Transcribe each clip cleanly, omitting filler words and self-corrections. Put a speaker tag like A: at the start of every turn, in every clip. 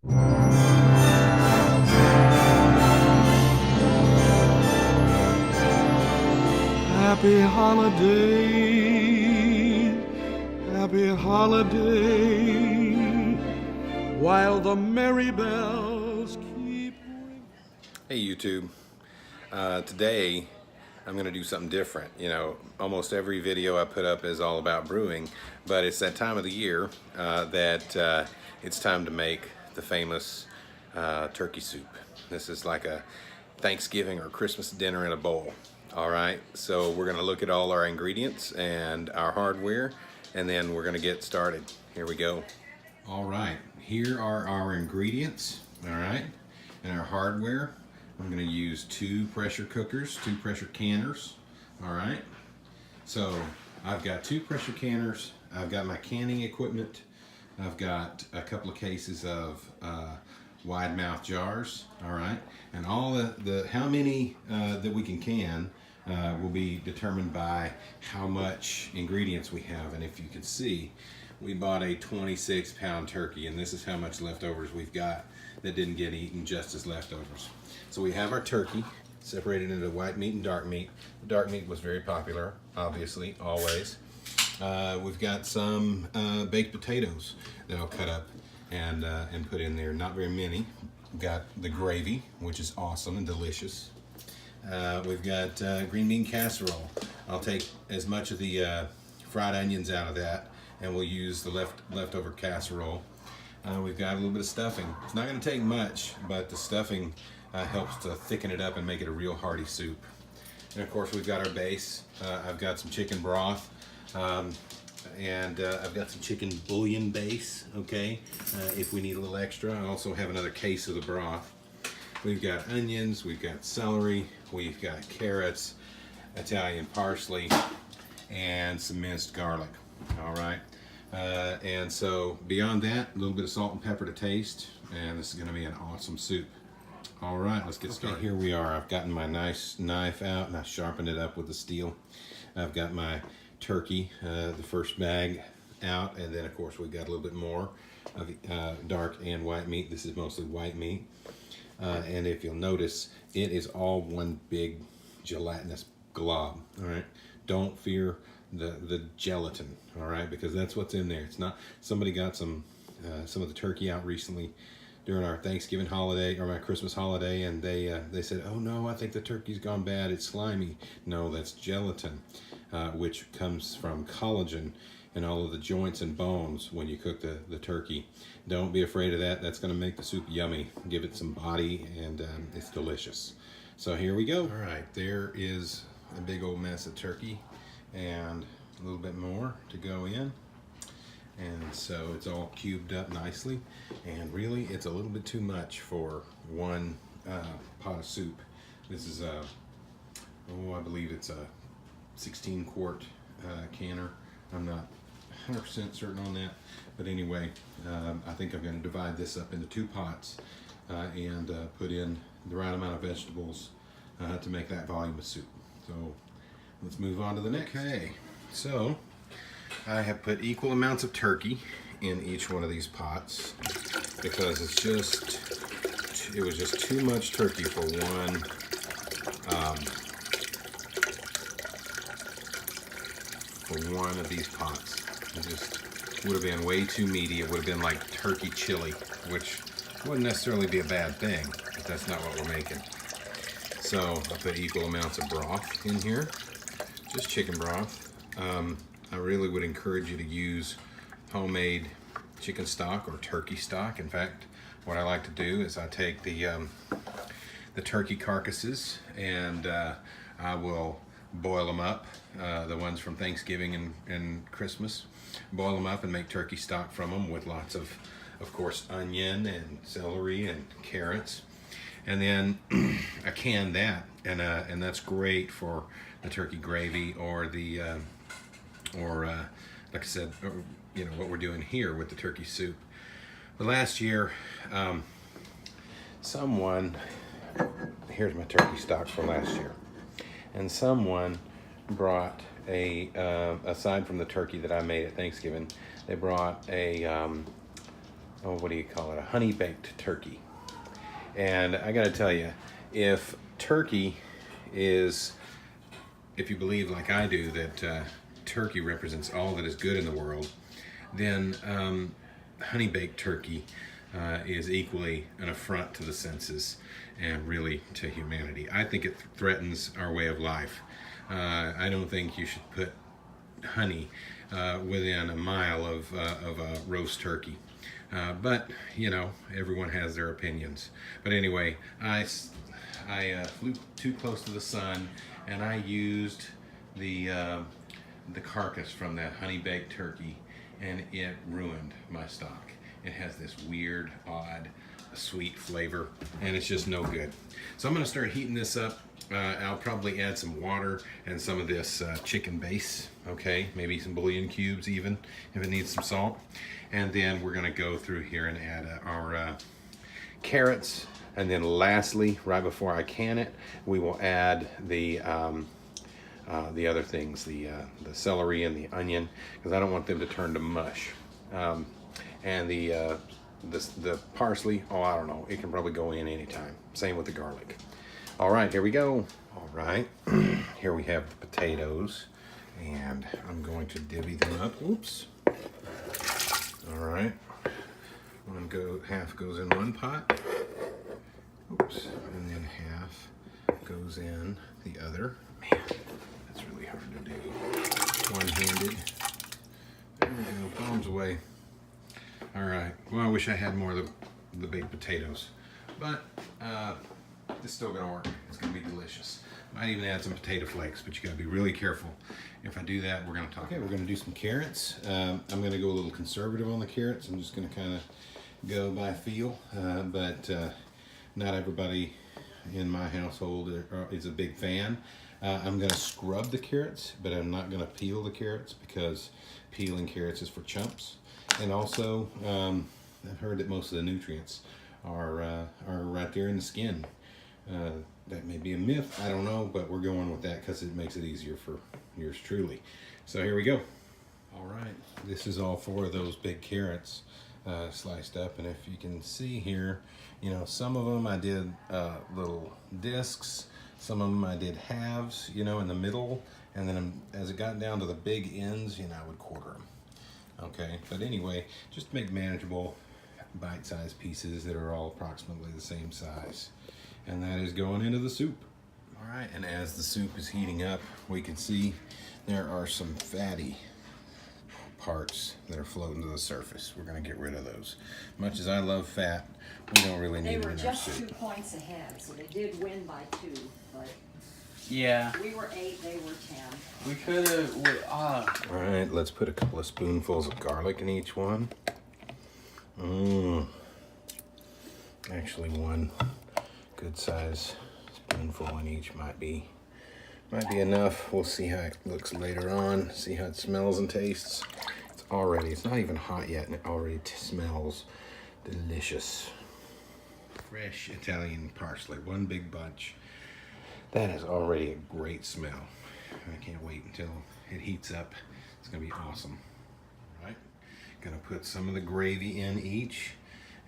A: Happy holiday, happy holiday, while the merry bells keep ringing.
B: Hey YouTube, today I'm going to do something different. You know, almost every video I put up is all about brewing, but it's that time of the year that it's time to make the famous turkey soup. This is like a Thanksgiving or Christmas dinner in a bowl. All right, so we're going to look at all our ingredients and our hardware, and then we're going to get started. Here we go. All right, here are our ingredients, all right, and our hardware. I'm going to use 2 pressure cookers, 2 pressure canners, all right. So I've got 2 pressure canners, I've got my canning equipment, I've got a couple of cases of wide mouth jars, all right, and all the how many that we can will be determined by how much ingredients we have. And if you can see, we bought a 26-pound turkey, and this is how much leftovers we've got that didn't get eaten just as leftovers. So we have our turkey separated into white meat and dark meat. The dark meat was very popular, obviously, always. We've got some baked potatoes that I'll cut up and put in there. Not very many. We've got the gravy, which is awesome and delicious. We've got green bean casserole. I'll take as much of the fried onions out of that, and we'll use the leftover casserole. We've got a little bit of stuffing. It's not going to take much, but the stuffing helps to thicken it up and make it a real hearty soup. And of course, we've got our base. I've got some chicken broth, and I've got some chicken bouillon base, okay, if we need a little extra. I also have another case of the broth. We've got onions, we've got celery, we've got carrots, Italian parsley, and some minced garlic, all right. And so beyond that, a little bit of salt and pepper to taste, and this is going to be an awesome soup. All right, let's get started. Here we are. I've gotten my nice knife out, and I sharpened it up with the steel. I've got my turkey, the first bag, out, and then of course we've got a little bit more of dark and white meat. This is mostly white meat. And if you'll notice, it is all one big gelatinous glob, all right? Don't fear the gelatin, all right? Because that's what's in there. It's not, somebody got some of the turkey out recently during our Thanksgiving holiday or my Christmas holiday, and they said, oh no, I think the turkey's gone bad, it's slimy. No, that's gelatin, which comes from collagen and all of the joints and bones when you cook the turkey. Don't be afraid of that. That's going to make the soup yummy. Give it some body, and it's delicious. So here we go. All right, there is a big old mess of turkey and a little bit more to go in. And so it's all cubed up nicely. And really, it's a little bit too much for one pot of soup. This is I believe it's a 16-quart canner. I'm not 100% certain on that, but anyway, I think I'm going to divide this up into 2 pots and put in the right amount of vegetables to make that volume of soup. So let's move on to the next. Okay, so I have put equal amounts of turkey in each one of these pots because it was just too much turkey for one of these pots. It just would have been way too meaty. It would have been like turkey chili, which wouldn't necessarily be a bad thing, but that's not what we're making. So I put equal amounts of broth in here, just chicken broth. I really would encourage you to use homemade chicken stock or turkey stock. In fact, what I like to do is I take the turkey carcasses and I will boil them up, the ones from Thanksgiving and Christmas. Boil them up and make turkey stock from them with lots of course, onion and celery and carrots. And then I can that, and that's great for the turkey gravy or the like I said, you know what we're doing here with the turkey soup. But last year, here's my turkey stock from last year, and someone brought aside from the turkey that I made at Thanksgiving, they brought a what do you call it? A honey baked turkey. And I got to tell you, if turkey is, if you believe like I do that turkey represents all that is good in the world, then honey baked turkey is equally an affront to the senses and really to humanity. I think it threatens our way of life. I don't think you should put honey within a mile of a roast turkey. But, you know, everyone has their opinions. But anyway, I flew too close to the sun, and I used the carcass from that honey baked turkey, and it ruined my stock. It has this weird, odd, sweet flavor, and it's just no good. So I'm going to start heating this up. I'll probably add some water and some of this chicken base, okay? Maybe some bouillon cubes even, if it needs some salt. And then we're going to go through here and add our carrots. And then lastly, right before I can it, we will add the other things, the celery and the onion, because I don't want them to turn to mush. And the parsley, oh, I don't know, it can probably go in anytime. Same with the garlic. All right, here we go. All right, here we have the potatoes, and I'm going to divvy them up. Oops. All right, half goes in one pot. Oops, and then half goes in the other. Man, that's really hard to do. One-handed. There we go, palms away. All right, well, I wish I had more of the baked potatoes, but it's still gonna work. It's gonna be delicious. Might even add some potato flakes, but you gotta be really careful. If I do that, we're gonna talk. Okay, we're gonna do some carrots. I'm gonna go a little conservative on the carrots. I'm just gonna kind of go by feel, but not everybody in my household is a big fan. I'm gonna scrub the carrots, but I'm not gonna peel the carrots because peeling carrots is for chumps. And also, I've heard that most of the nutrients are right there in the skin. That may be a myth, I don't know, but we're going with that because it makes it easier for yours truly. So here we go. All right, this is all 4 of those big carrots sliced up, and if you can see here, you know, some of them I did little discs, some of them I did halves, you know, in the middle, and then as it got down to the big ends, you know, I would quarter them. Okay, but anyway, just make manageable bite-sized pieces that are all approximately the same size. And that is going into the soup. All right, and as the soup is heating up, we can see there are some fatty parts that are floating to the surface. We're gonna get rid of those. Much as I love fat, we don't really need it in our soup.
C: They were just 2 points ahead, so they did win by 2, but
D: yeah,
C: we were 8, they were 10.
D: we could have.
B: All right, let's put a couple of spoonfuls of garlic in each one. Actually, one good size spoonful in each might be enough. We'll see how it looks later on, see how it smells and tastes. It's not even hot yet, and it already smells delicious. Fresh Italian parsley, 1 big bunch. That is already a great smell. I can't wait until it heats up. It's gonna be awesome. All right, gonna put some of the gravy in each.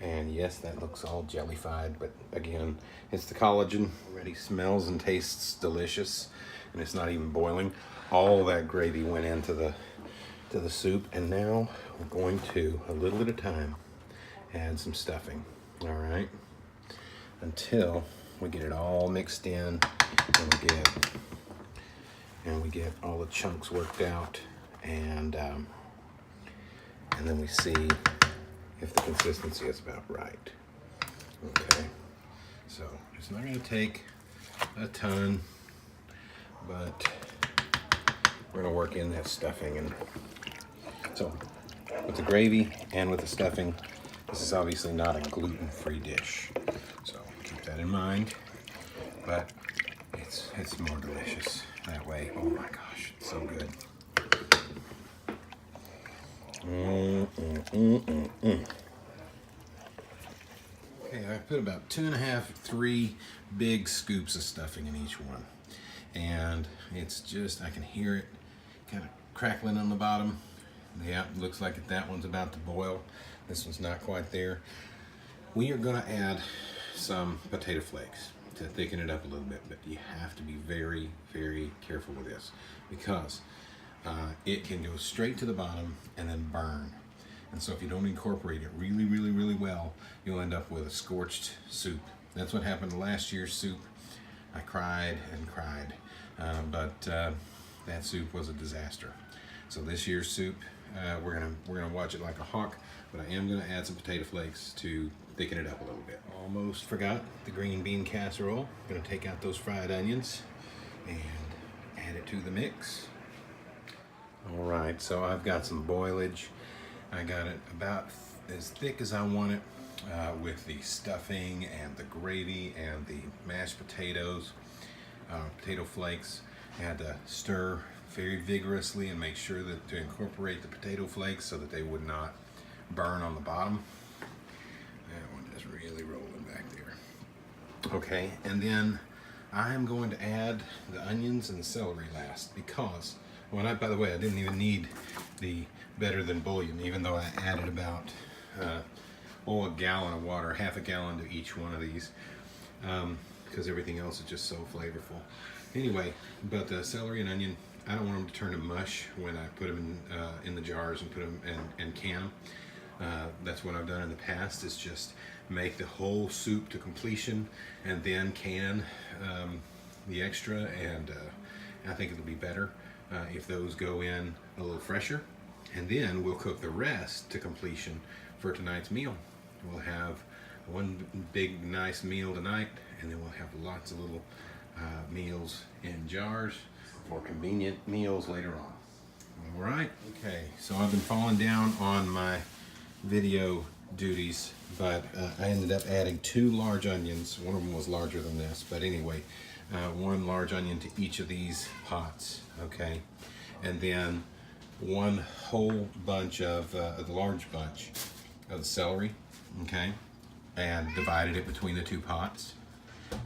B: And yes, that looks all jellified, but again, it's the collagen. Already smells and tastes delicious, and it's not even boiling. All that gravy went into the soup, and now we're going to, a little at a time, add some stuffing. All right, until we get it all mixed in, and we get all the chunks worked out, and then we see if the consistency is about right. Okay, so it's not going to take a ton, but we're going to work in that stuffing. And so with the gravy and with the stuffing, this is obviously not a gluten-free dish, so keep that in mind, but it's more delicious that way. Oh my gosh, it's so good. Okay, I put about 2.5, 3 big scoops of stuffing in each one. And it's just, I can hear it kind of crackling on the bottom. Yeah, it looks like that one's about to boil. This one's not quite there. We are gonna add some potato flakes to thicken it up a little bit, but you have to be very, very careful with this because it can go straight to the bottom and then burn. And so if you don't incorporate it really, really, really well, you'll end up with a scorched soup. That's what happened to last year's soup. I cried and cried, but that soup was a disaster. So this year's soup, we're gonna watch it like a hawk, but I am gonna add some potato flakes to thicken it up a little bit. Almost forgot the green bean casserole. Gonna take out those fried onions and add it to the mix. All right, so I've got some boilage. I got it about as thick as I want it with the stuffing and the gravy and the mashed potatoes, potato flakes. I had to stir very vigorously and make sure that to incorporate the potato flakes so that they would not burn on the bottom. That one is really rolling back there. Okay, and then I'm going to add the onions and the celery last because, by the way, I didn't even need the better than bouillon, even though I added about a gallon of water, half a gallon to each one of these, because everything else is just so flavorful. Anyway, but the celery and onion, I don't want them to turn to mush when I put them in the jars and put them and can them. That's what I've done in the past, is just make the whole soup to completion and then can the extra, and I think it'll be better if those go in a little fresher. And then we'll cook the rest to completion for tonight's meal. We'll have one big nice meal tonight, and then we'll have lots of little meals in jars for convenient meals later on. All right, okay, so I've been falling down on my video duties, but I ended up adding 2 large onions. One of them was larger than this, but anyway, 1 large onion to each of these pots, okay? And then 1 whole bunch of the large bunch of the celery, okay, and divided it between the 2 pots.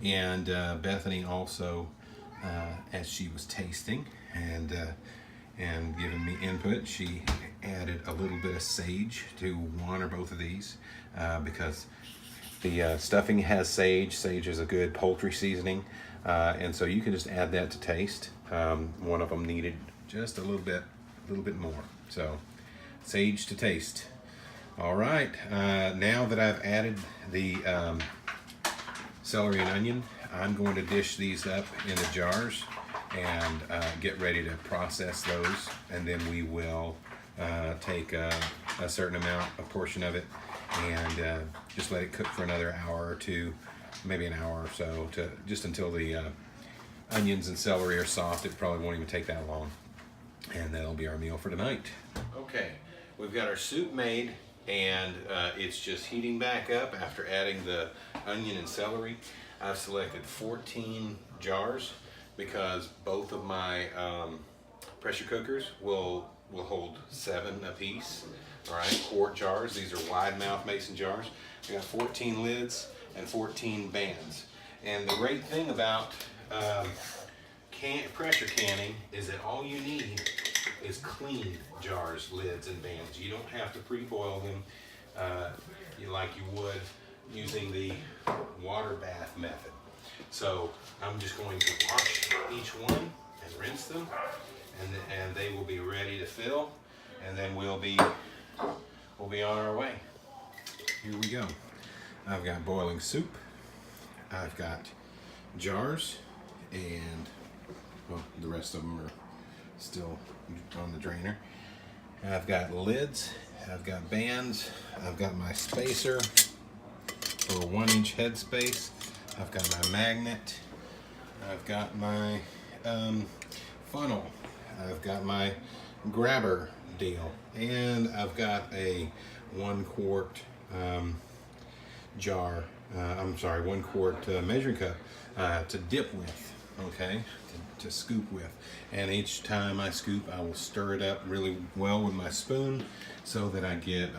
B: And Bethany also, as she was tasting and giving me input, she added a little bit of sage to 1 or both of these because the stuffing has sage. Sage is a good poultry seasoning, and so you can just add that to taste. One of them needed just a little bit more. So sage to taste. All right, now that I've added the celery and onion, I'm going to dish these up into jars and get ready to process those, and then we will take a certain amount, a portion of it, and just let it cook for another hour or 2, maybe an hour or so, just until the onions and celery are soft. It probably won't even take that long. And that'll be our meal for tonight. Okay, we've got our soup made, and it's just heating back up after adding the onion and celery. I've selected 14 jars because both of my pressure cookers will hold 7 apiece. All right, quart jars. These are wide mouth mason jars. I got 14 lids and 14 bands. And the great thing about pressure canning is that all you need is clean jars, lids, and bands. You don't have to pre-boil them like you would using the water bath method. So I'm just going to wash each one and rinse them, and they will be ready to fill, and then we'll be on our way. Here we go. I've got boiling soup. I've got jars, and the rest of them are still on the drainer. I've got lids, I've got bands, I've got my spacer for a 1-inch head space, I've got my magnet, I've got my funnel, I've got my grabber deal, and I've got a 1 quart jar, 1 quart measuring cup to dip with, okay, to scoop with. And each time I scoop, I will stir it up really well with my spoon so that I get,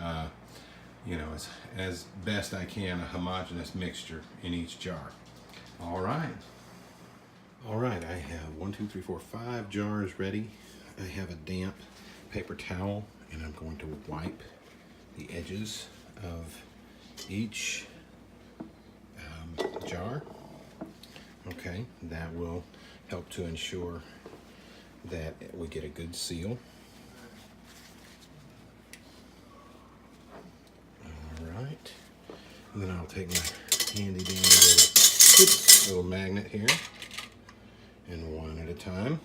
B: as best I can, a homogeneous mixture in each jar. All right, I have 5 jars ready. I have a damp paper towel, and I'm going to wipe the edges of each jar. Okay, that will help to ensure that we get a good seal. All right, and then I'll take my handy dandy little magnet here, and one at a time.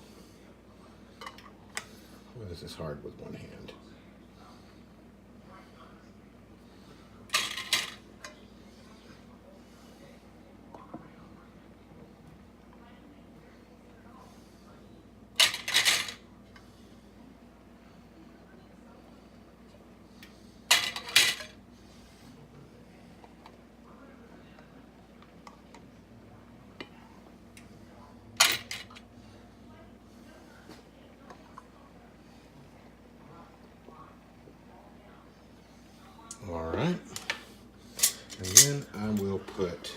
B: Well, this is hard with one hand. All right, and then I will put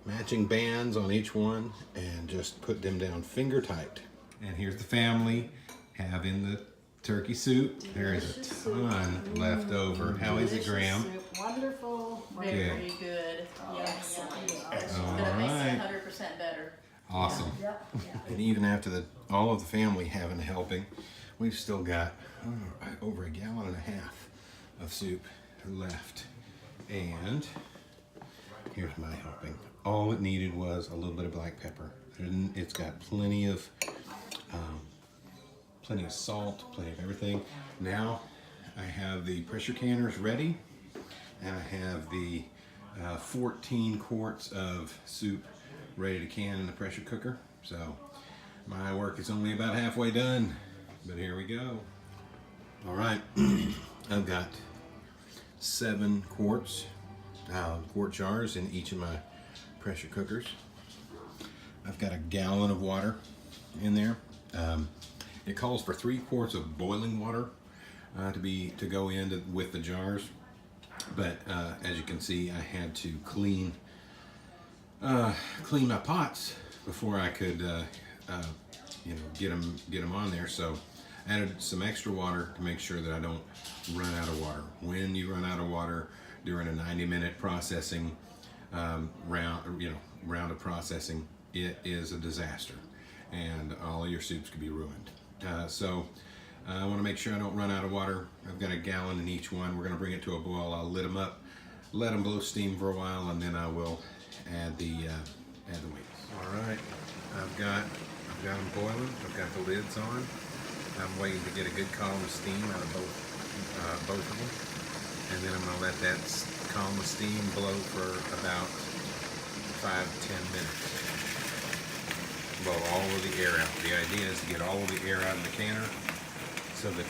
B: matching bands on each one and just put them down finger tight. And here's the family having the turkey soup. There is a ton left over. How is it, Graham?
E: Wonderful.
F: Very good. Yes.
B: All
F: Gonna make
B: right.
F: it 100% better.
B: Awesome.
E: Yep.
B: And even after all of the family having a helping, we've still got over a gallon and a half of soup left. And here's my helping. All it needed was a little bit of black pepper. And it's got plenty of salt, plenty of everything. Now I have the pressure canners ready, and I have the 14 quarts of soup ready to can in the pressure cooker. So my work is only about halfway done, but here we go. All right, I've got 7 quarts, quart jars in each of my pressure cookers. I've got a gallon of water in there. It calls for 3 quarts of boiling water to go in with the jars, but as you can see, I had to clean my pots before I could get them on there. So I added some extra water to make sure that I don't run out of water. When you run out of water during a 90-minute processing round of processing, it is a disaster, and all of your soups could be ruined. So I want to make sure I don't run out of water. I've got a gallon in each one. We're going to bring it to a boil. I'll lit them up, let them blow steam for a while, and then I will add the weights. All right, I've got them boiling. I've got the lids on. I'm waiting to get a good column of steam out of both of them, and then I'm going to let that column of steam blow for about 5 to 10 minutes. Blow all of the air out. The idea is to get all of the air out of the canner so that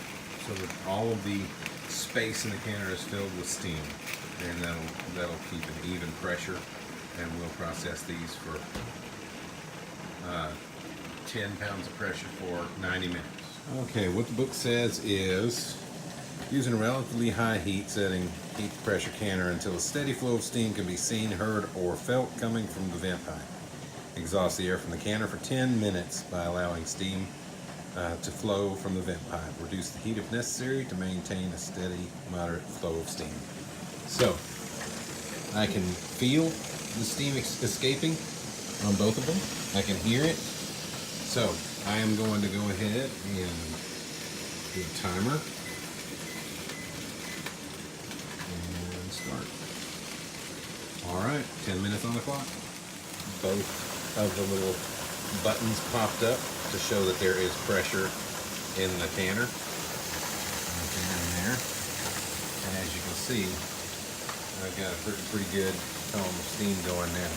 B: all of the space in the canner is filled with steam, and that'll keep an even pressure, and we'll process these for 10 pounds of pressure for 90 minutes. Okay, what the book says is using a relatively high heat setting, heat the pressure canner until a steady flow of steam can be seen, heard, or felt coming from the vent pipe. Exhaust the air from the canner for 10 minutes by allowing steam to flow from the vent pipe. Reduce the heat if necessary to maintain a steady, moderate flow of steam. So, I can feel the steam escaping on both of them. I can hear it. So, I am going to go ahead and do a timer and start. All right, 10 minutes on the clock. Both of the little buttons popped up to show that there is pressure in the canner. Okay, in there. And as you can see, I've got a pretty good column of steam going now.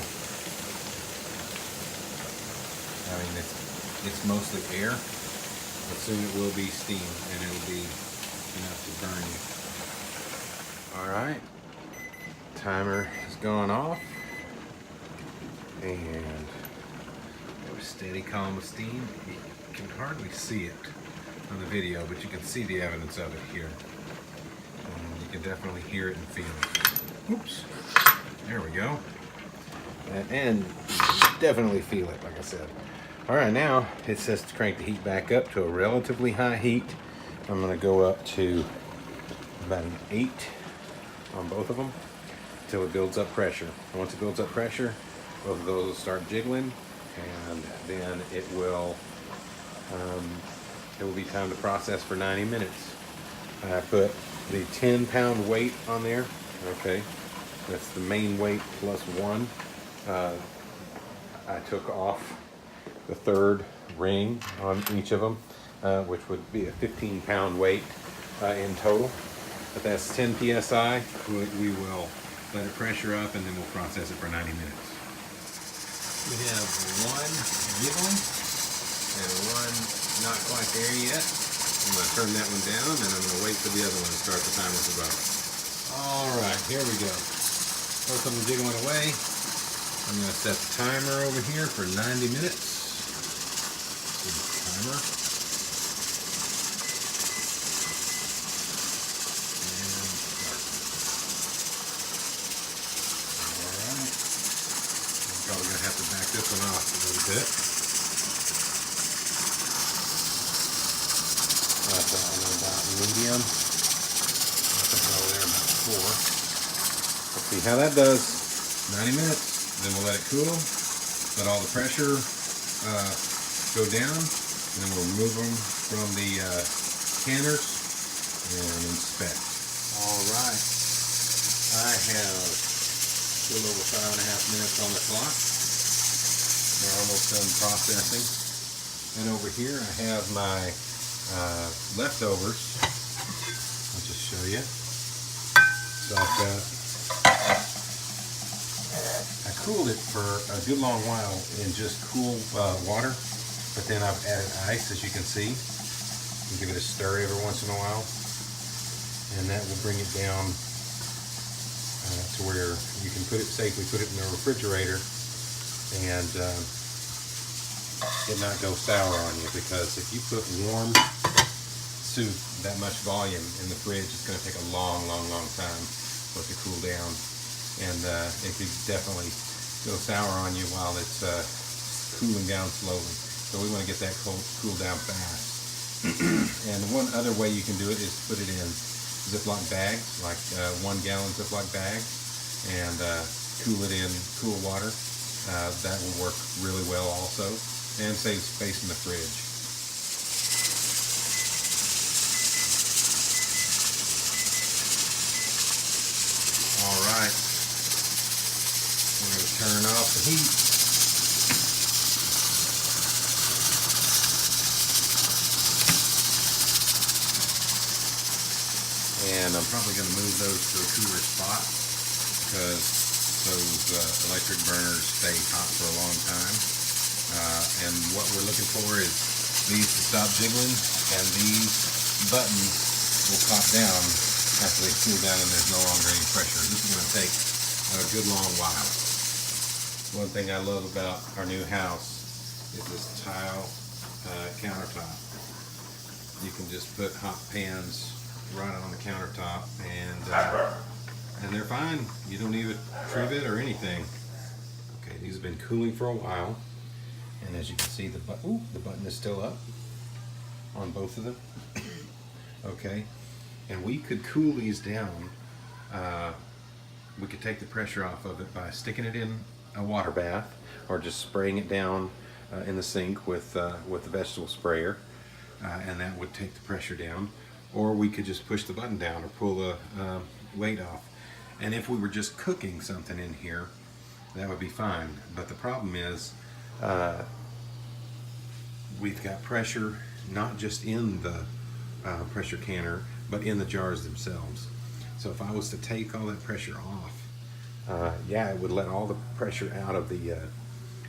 B: I mean, it's mostly air, but soon it will be steam, and it'll be enough to burn you. All right, timer has gone off, and a steady column of steam. You can hardly see it on the video, but you can see the evidence of it here. And you can definitely hear it and feel it. Oops. There we go. And definitely feel it, like I said. All right, now it says to crank the heat back up to a relatively high heat. I'm going to go up to about an 8 on both of them until it builds up pressure. And once it builds up pressure, both of those will start jiggling, and then it will be time to process for 90 minutes. I put the 10-pound weight on there. Okay, that's the main weight plus 1. I took off the 3rd ring on each of them, which would be a 15-pound weight in total. But that's 10 psi. We will let it pressure up, and then we'll process it for 90 minutes. We have one jiggling and one not quite there yet. I'm going to turn that one down, and I'm going to wait for the other one to start the timer for both. All right, here we go. Both of them jiggling away. I'm going to set the timer over here for 90 minutes. See the timer. Probably gonna have to back this one off a little bit. That's about medium. I think over there about 4. Let's see how that does. 90 minutes. Then we'll let it cool. Let all the pressure go down. And then we'll remove them from the canners and inspect. All right. I have a little over 5.5 minutes on the clock. We're almost done processing. And over here I have my leftovers. I'll just show you. So I cooled it for a good long while in just cool water, but then I've added ice, as you can see. You give it a stir every once in a while, and that will bring it down to where you can safely put it in the refrigerator and it not go sour on you, because if you put warm soup, that much volume in the fridge, it's going to take a long time for it to cool down, and it could definitely go sour on you while it's cooling down slowly. So we want to get that cool down fast. And one other way you can do it is put it in Ziploc bags, like 1 gallon Ziploc bags, and cool it in cool water. That will work really well also, and save space in the fridge. All right, we're going to turn off the heat. And I'm probably going to move those to a cooler spot, because those electric burners stay hot for a long time. And what we're looking for is these to stop jiggling, and these buttons will pop down after they cool down and there's no longer any pressure. This is going to take a good long while. One thing I love about our new house is this tile countertop. You can just put hot pans right on the countertop, and they're fine. You don't need a trivet or anything. Okay, these have been cooling for a while, and as you can see, the button is still up on both of them. Okay, and we could cool these down. We could take the pressure off of it by sticking it in a water bath, or just spraying it down in the sink with the vegetable sprayer, and that would take the pressure down. Or we could just push the button down or pull the weight off. And if we were just cooking something in here, that would be fine. But the problem is we've got pressure not just in the pressure canner, but in the jars themselves. So if I was to take all that pressure off, yeah, it would let all the pressure out of the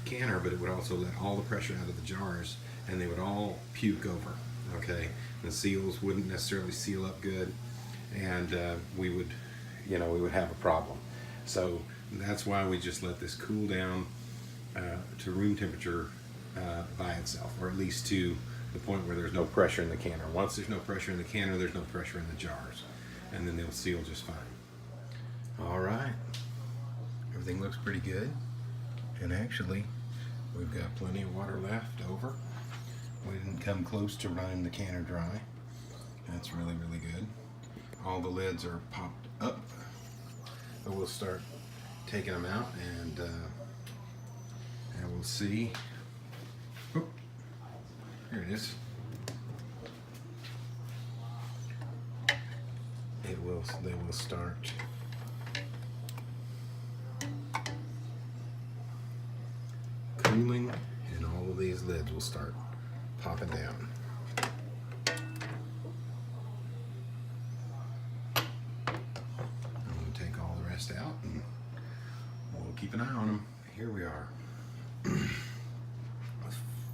B: canner, but it would also let all the pressure out of the jars, and they would all puke over. Okay, the seals wouldn't necessarily seal up good, and we would have a problem. So that's why we just let this cool down to room temperature by itself, or at least to the point where there's no pressure in the canner. Once there's no pressure in the canner, there's no pressure in the jars, and then they'll seal just fine. All right, everything looks pretty good, and actually we've got plenty of water left over. We didn't come close to running the canner dry. That's really good. All the lids are popped up So we'll start taking them out, and we'll see. Oh, here it is. They will start cooling, and all of these lids will start popping down. I'm going to take all the rest out, and we'll keep an eye on them. Here we are.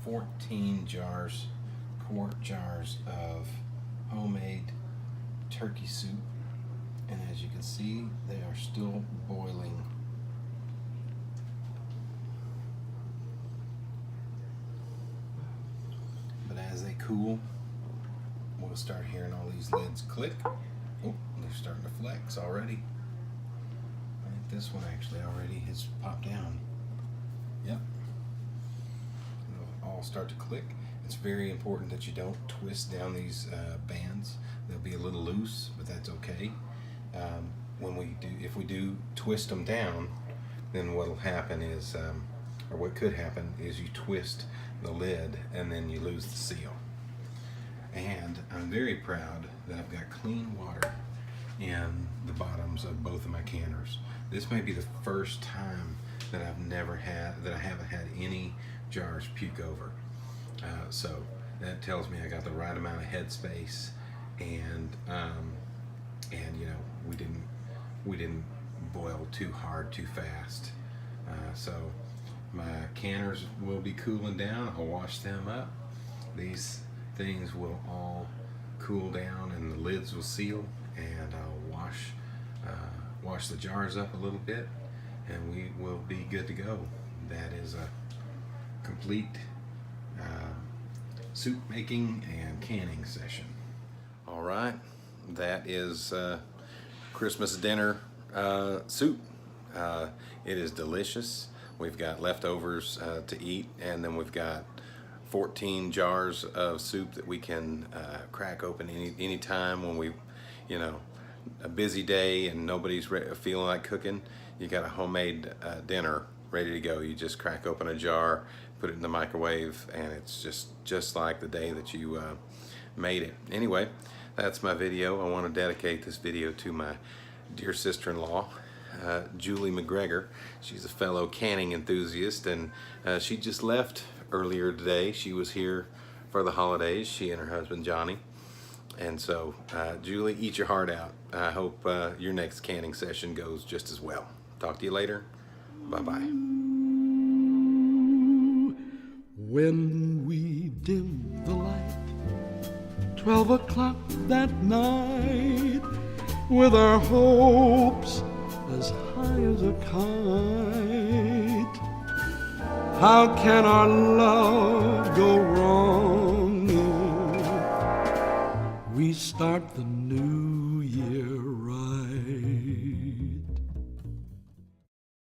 B: 14 jars, quart jars of homemade turkey soup, and as you can see, they are still boiling. But as they cool, we'll start hearing all these lids click. Oh, they're starting to flex already. I think this one actually already has popped down. Yep. They'll all start to click. It's very important that you don't twist down these bands. They'll be a little loose, but that's okay. If we do twist them down, then what'll happen is, or what could happen is you twist the lid and then you lose the seal. And I'm very proud that I've got clean water in the bottoms of both of my canners. This may be the first time that I haven't had any jars puke over. So that tells me I got the right amount of headspace, and you know, we didn't boil too hard too fast. So my canners will be cooling down. I'll wash them up. These things will all cool down and the lids will seal, and I'll wash the jars up a little bit, and we will be good to go. That is a complete soup making and canning session. All right, that is Christmas dinner soup. It is delicious. We've got leftovers to eat, and then we've got 14 jars of soup that we can crack open any time when we, you know, a busy day and nobody's feeling like cooking. You got a homemade dinner ready to go. You just crack open a jar, put it in the microwave, and it's just like the day that you made it. Anyway, that's my video. I want to dedicate this video to my dear sister-in-law, Julie McGregor. She's a fellow canning enthusiast, and she just left earlier today. She was here for the holidays, she and her husband Johnny. And so, Julie, eat your heart out. I hope your next canning session goes just as well. Talk to you later. Bye-bye.
A: When we dim the light, 12 o'clock that night, with our hopes as high as a kite, how can our love go wrong if we start the new year right?